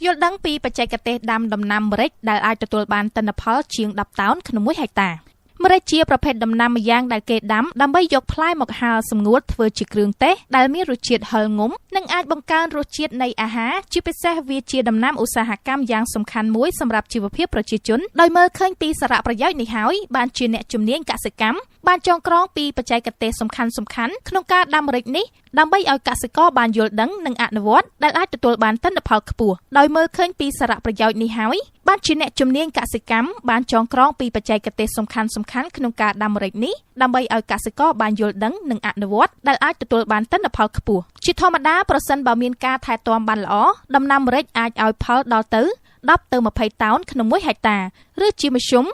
យល់ដឹងពីបច្ចេកទេសដាំដំណាំម្រេចដែលអាចទទួលបានទិន្នផលជាង10តោនក្នុង1ហិកតាម្រេចជាប្រភេទដំណាំម្យ៉ាងដែលគេដាំដើម្បីយកផ្លែមកហាលសម្ងួតធ្វើជាគ្រឿងទេសដែលមានរសជាតិហឹរងុំនិងអាចបង្កើនរសជាតិនៃអាហារជាពិសេសវាជាដំណាំឧស្សាហកម្មយ៉ាងសំខាន់មួយសម្រាប់ជីវភាពប្រជាជនដោយមើលឃើញពីសារៈប្រយោជន៍នេះហើយបានជាអ្នកជំនាញកសិកម្មបានចងក្រងពីបច្ចេកទេសសំខាន់ៗក្នុងការដាំម្រេចនេះដើម្បីឲ្យកសិករបានយល់ដឹងនិងអនុវត្តដែលអាចទទួលបានទិន្នផលខ្ពស់ដោយមើលឃើញពីសារៈប្រយោជន៍នេះហើយបានជាអ្នកជំនាញកសិកម្មបានចងក្រងពីបច្ចេកទេសសំខាន់ៗក្នុងការដាំម្រេចនេះដើម្បីឲ្យកសិករបានយល់ដឹងនិងអនុវត្តដែលអាចទទួលបានទិន្នផលខ្ពស់ជាធម្មតាប្រសិនបើមានការថែទាំបានល្អដំណាំម្រេចអាចឲ្យផលដល់ទៅ10ទៅ20តោនក្នុង1ហិកតាឬជាមធ្យម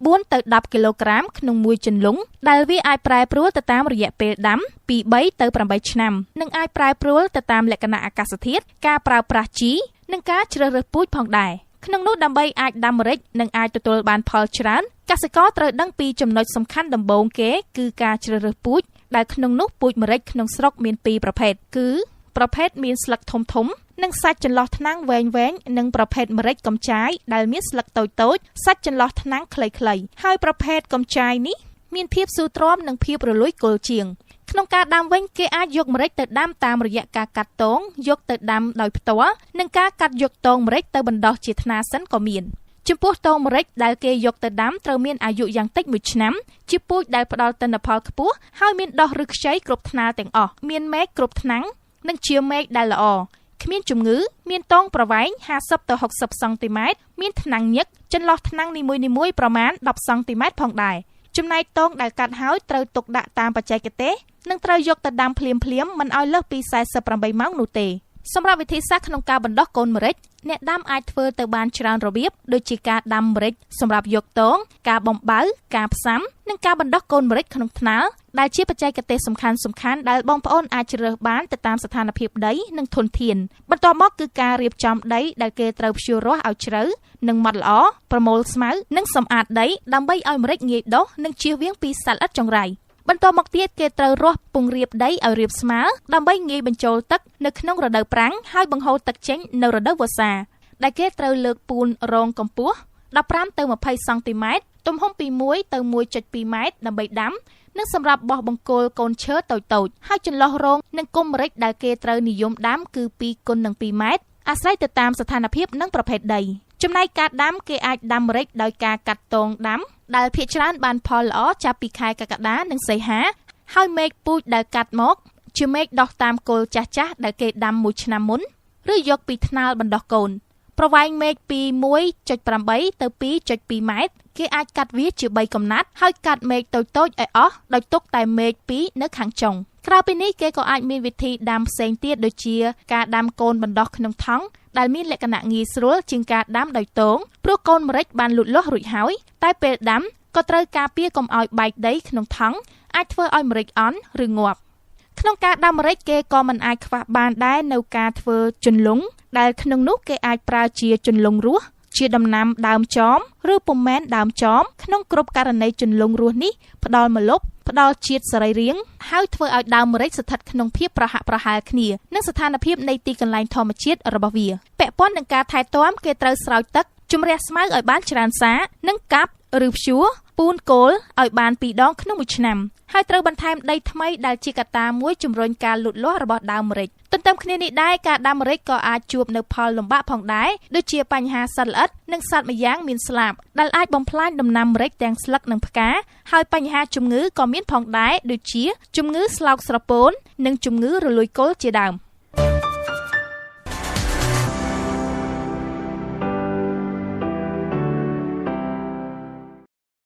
4ទៅ10គីឡូក្រាមក្នុងមួយជន្លង់ដែលវាអាចប្រែប្រួលទៅតាមរយៈពេលដាំពី3ទៅ8ឆ្នាំនិងអាចប្រែប្រួលទៅតាមលក្ខណៈអាកាសធាតុការប្រើប្រាស់ជីនិងការជ្រើសរើសពូជផងដែរក្នុងនោះដើម្បីអាចដាំម្រេចនិងអាចទទួលបានផលច្រើនកសិករត្រូវដឹងពីចំណុចសំខាន់ដំបូងគេគឺការជ្រើសរើសពូជដែលក្នុងនោះពូជម្រេចក្នុងស្រុកមាន2ប្រភេទគឺប្រភេទមានស្លឹកធំៗនិងសាច់ចន្លោះថ្នាំងវែងៗនិងប្រភេទម្រេចកំចាយដែលមានស្លឹកតូចៗសាច់ចន្លោះថ្នាំងខ្លីៗហើយប្រភេទកំចាយនេះមានភាពស៊ូទ្រាំនិងភាពរលួយគល់ជាងក្នុងការដាំវិញគេអាចយកម្រេចទៅដាំតាមរយៈការកាត់តងយកទៅដាំដោយផ្ទាល់និងការកាត់យកតងម្រេចទៅបណ្ដោះជាថ្នាលសិនក៏មានចំពោះតងម្រេចដែលគេយកទៅដាំត្រូវមានអាយុយ៉ាងតិច1ឆ្នាំជាពូជដែលផ្ដល់ទិន្នផលខ្ពស់ហើយមានដុះឬខ្ចីគ្រប់ថ្នាលទាំងអស់មានមែកគ្រប់ថ្នាំងនិងជាមែកដែលល្អគ្មានជំងឺមានតងប្រវែង50ទៅ60សង់ទីម៉ែត្រមានថ្នាំងញឹកចន្លោះថ្នាំងនីមួយៗប្រមាណ10សង់ទីម៉ែត្រផងដែរចំណែកតងដែលកាត់ហើយត្រូវទុកដាក់តាមបច្ចេកទេសនិងត្រូវយកទៅដាំភ្លាមៗមិនឲ្យលើសពី48ម៉ោងនោះទេសម្រាប់វិធីសាស្ត្រក្នុងការបណ្ដុះកូនម្រេចអ្នកដាំអាចធ្វើទៅបានច្រើនរបៀបដូចជាការដាំម្រេចសម្រាប់យកតងការបំបៅការផ្សាំនិងការបណ្ដុះកូនម្រេចក្នុងថ្នាលដែលជាបច្ចេកទេសសំខាន់ៗដែលបងប្អូនអាចជ្រើសបានទៅតាមស្ថានភាពដីនិងធនធានបន្ទាប់មកគឺការរៀបចំដីដែលគេត្រូវភ្ជួររាស់ឲ្យជ្រៅនិងម៉ត់ល្អប្រមូលស្មៅនិងសម្អាតដីដើម្បីឲ្យម្រេចងាយដុះនិងជៀសវាងពីសត្វល្អិតចង្រៃបន្ទាប់មកទៀតគេត្រូវរាស់ពង្រៀបដីឲ្យរាបស្មើដើម្បីងាយបញ្ចូលទឹកនៅក្នុងរដូវប្រាំងហើយបង្ហូរទឹកចេញនៅរដូវវស្សាដែលគេត្រូវលើកពូនរងកម្ពស់15ទៅ20សង់ទីម៉ែត្រទំហំពី1ទៅ1.2ម៉ែត្រដើម្បីដាំនិងសម្រាប់បោះបង្គោលកូនឈើតូចៗហើយចន្លោះរងនិងគុម្ពម្រេចដែលគេត្រូវនិយមដាំគឺ2គុណនឹង2ម៉ែត្រអាស្រ័យទៅតាមស្ថានភាពនិងប្រភេទដីចំណែកការដាំគេអាចដាំម្រេចដោយការកាត់តងដាំដែលភាគច្រើនបានផលល្អចាប់ពីខែកក្កដានិងសីហាហើយមែកពូជដែលកាត់មកជាមែកដោះតាមគល់ចាស់ៗដែលគេដាំ1ឆ្នាំមុនឬយកពីថ្នាលបណ្ដោះកូនប្រវែងមែកពី 1.8 ទៅ 2.2 ម៉ែត្រគេអាចកាត់វាជា3កំណាត់ហើយកាត់មែកតូចៗឲ្យអស់ដោយទុកតែមែក2នៅខាងចុងក្រៅពីនេះគេក៏អាចមានវិធីដាំផ្សេងទៀតដូចជាការដាំកូនបណ្ដោះក្នុងថង់ដែលមានលក្ខណៈងាយស្រួលជាងការដាំដោយតងព្រោះកូនម្រេចបានលូតលាស់រួចហើយតែពេលដាំក៏ត្រូវការពារកុំឲ្យបែកដីក្នុងថង់អាចធ្វើឲ្យម្រេចអន់ឬងាប់ក្នុងការដាំម្រេចគេក៏មិនអាចខ្វះបានដែរនៅការធ្វើជន្លង់ដែលក្នុងនោះគេអាចប្រើជាជន្លង់រស់ជាដំណាំដើមចមឬពុំមែនដើមចមក្នុងគ្រប់ករណីជន្លង់រស់នេះផ្ដល់ម្លប់ផ្ដល់ជាតិសរីរាង្គហើយធ្វើឲ្យដើមម្រេចស្ថិតក្នុងភាពប្រហាក់ប្រហែលគ្នានិងស្ថានភាពនៃទីកន្លែងធម្មជាតិរបស់វាពាក់ព័ន្ធនឹងការថែទាំគេត្រូវស្រោចទឹកជំរះស្មៅឲ្យបានច្រើនសានិងកាប់ឬព្យួរពូនគល់ឲ្យបាន2ដងក្នុងមួយឆ្នាំហើយត្រូវបន្ថែមដីថ្មីដែលជាកត្តាមួយជំរុញការលូតលាស់របស់ដើមម្រេចទន្ទឹមគ្នានេះដែរការដាំម្រេចក៏អាចជួបនៅផលលំបាកផងដែរដូចជាបញ្ហាសត្វល្អិតនិងសត្វម្យ៉ាងមានស្លាបដែលអាចបំផ្លាញដំណាំម្រេចទាំងស្លឹកនិងផ្កាហើយបញ្ហាជំងឺក៏មានផងដែរដូចជាជំងឺស្លោកស្រពោននិងជំងឺរលួយគល់ជាដើម